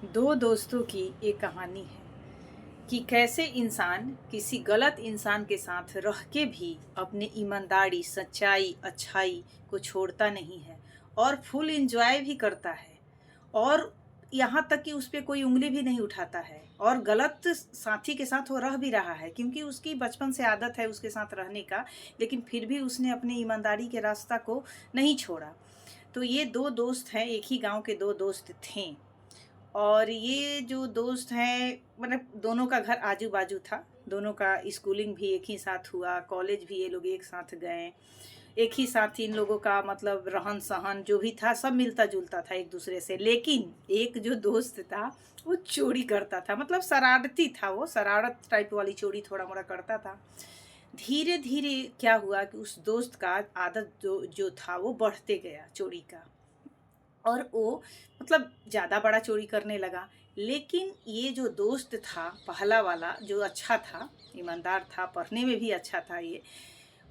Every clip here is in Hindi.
दो दोस्तों की एक कहानी है कि कैसे इंसान किसी गलत इंसान के साथ रह के भी अपनी ईमानदारी, सच्चाई, अच्छाई को छोड़ता नहीं है और फुल एंजॉय भी करता है। और यहाँ तक कि उस पे कोई उंगली भी नहीं उठाता है और गलत साथी के साथ वो रह भी रहा है क्योंकि उसकी बचपन से आदत है उसके साथ रहने का। लेकिन फिर भी उसने अपनी ईमानदारी के रास्ता को नहीं छोड़ा। तो ये दो दोस्त हैं, एक ही गांव के दो दोस्त थे। और ये जो दोस्त हैं, मतलब दोनों का घर आजू बाजू था। दोनों का स्कूलिंग भी एक ही साथ हुआ, कॉलेज भी ये लोग एक साथ गए। एक ही साथ इन लोगों का मतलब रहन सहन जो भी था सब मिलता जुलता था एक दूसरे से। लेकिन एक जो दोस्त था वो चोरी करता था, मतलब शरारती था, वो शरारत टाइप वाली चोरी थोड़ा मोड़ा करता था। धीरे धीरे क्या हुआ कि उस दोस्त का आदत जो जो था वो बढ़ते गया चोरी का। और वो मतलब ज़्यादा बड़ा चोरी करने लगा। लेकिन ये जो दोस्त था पहला वाला, जो अच्छा था, ईमानदार था, पढ़ने में भी अच्छा था ये,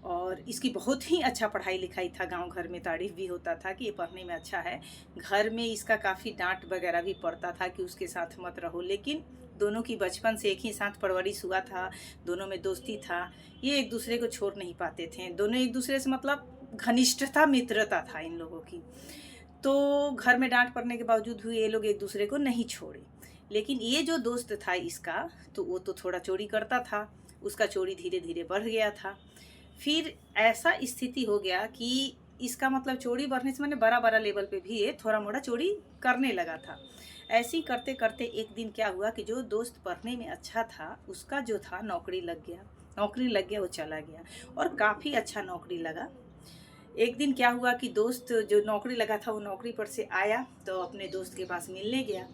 और इसकी बहुत ही अच्छा पढ़ाई लिखाई था, गांव घर में तारीफ भी होता था कि ये पढ़ने में अच्छा है। घर में इसका काफ़ी डांट वगैरह भी पड़ता था कि उसके साथ मत रहो। लेकिन दोनों की बचपन से एक ही साथ परवरिश हुआ था, दोनों में दोस्ती था, ये एक दूसरे को छोड़ नहीं पाते थे। दोनों एक दूसरे से मतलब घनिष्ठता, मित्रता था इन लोगों की। तो घर में डांट पड़ने के बावजूद भी ये लोग एक दूसरे को नहीं छोड़े। लेकिन ये जो दोस्त था इसका, तो वो तो थोड़ा चोरी करता था, उसका चोरी धीरे धीरे बढ़ गया था। फिर ऐसा स्थिति हो गया कि इसका मतलब चोरी बढ़ने से मैंने बड़ा बड़ा लेवल पे भी ये थोड़ा मोड़ा चोरी करने लगा था। ऐसे ही करते करते एक दिन क्या हुआ कि जो दोस्त पढ़ने में अच्छा था उसका जो था नौकरी लग गया। नौकरी लग गया, वो चला गया और काफ़ी अच्छा नौकरी लगा। एक दिन क्या हुआ कि दोस्त जो नौकरी लगा था वो नौकरी पर से आया तो अपने दोस्त के पास मिलने गया।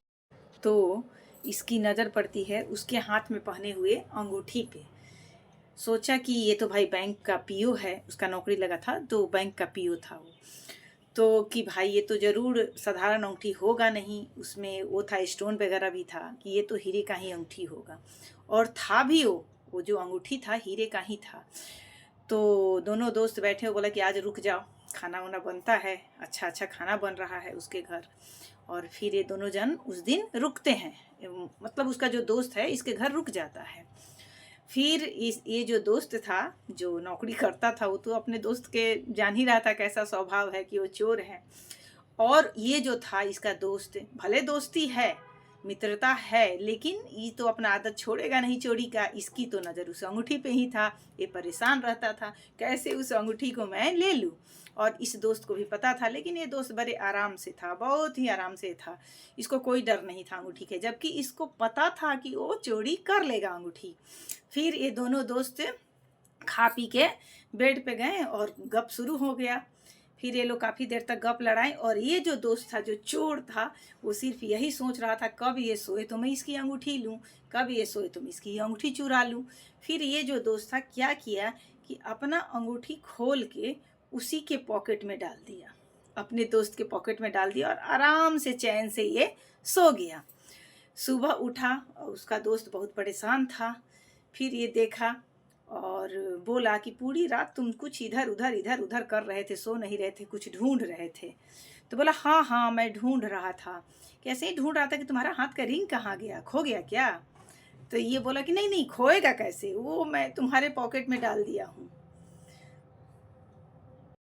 तो इसकी नज़र पड़ती है उसके हाथ में पहने हुए अंगूठी पे। सोचा कि ये तो भाई बैंक का पीओ है, उसका नौकरी लगा था तो बैंक का पीओ था वो। तो कि भाई ये तो ज़रूर साधारण अंगूठी होगा नहीं, उसमें वो था स्टोन वगैरह भी था, कि ये तो हीरे का ही अंगूठी होगा। और था भी वो जो अंगूठी था हीरे का ही था। तो दोनों दोस्त बैठे हो, बोला कि आज रुक जाओ, खाना वाना बनता है, अच्छा अच्छा खाना बन रहा है उसके घर। और फिर ये दोनों जन उस दिन रुकते हैं, मतलब उसका जो दोस्त है इसके घर रुक जाता है। फिर ये जो दोस्त था जो नौकरी करता था वो तो अपने दोस्त के जान ही रहा था कैसा स्वभाव है कि वो चोर है। और ये जो था इसका दोस्त, भले दोस्ती है, मित्रता है, लेकिन ये तो अपना आदत छोड़ेगा नहीं चोरी का। इसकी तो नज़र उस अंगूठी पे ही था। ये परेशान रहता था कैसे उस अंगूठी को मैं ले लूँ। और इस दोस्त को भी पता था, लेकिन ये दोस्त बड़े आराम से था, बहुत ही आराम से था। इसको कोई डर नहीं था अंगूठी के, जबकि इसको पता था कि वो चोरी कर लेगा अंगूठी। फिर ये दोनों दोस्त खा पी के बेड पे गए और गप शुरू हो गया। फिर ये लोग काफ़ी देर तक गप लड़ाए और ये जो दोस्त था जो चोर था वो सिर्फ यही सोच रहा था कब ये सोए तो मैं इसकी अंगूठी लूँ, कब ये सोए तो मैं इसकी अंगूठी चुरा लूँ। फिर ये जो दोस्त था क्या किया कि अपना अंगूठी खोल के उसी के पॉकेट में डाल दिया, अपने दोस्त के पॉकेट में डाल दिया और आराम से चैन से ये सो गया। सुबह उठा और उसका दोस्त बहुत परेशान था। फिर ये देखा और बोला कि पूरी रात तुम कुछ इधर उधर कर रहे थे, सो नहीं रहे थे, कुछ ढूंढ रहे थे। तो बोला हाँ हाँ मैं ढूंढ रहा था। कैसे ही ढूंढ रहा था कि तुम्हारा हाथ का रिंग कहाँ गया, खो गया क्या? तो ये बोला कि नहीं नहीं खोएगा कैसे, वो मैं तुम्हारे पॉकेट में डाल दिया हूँ।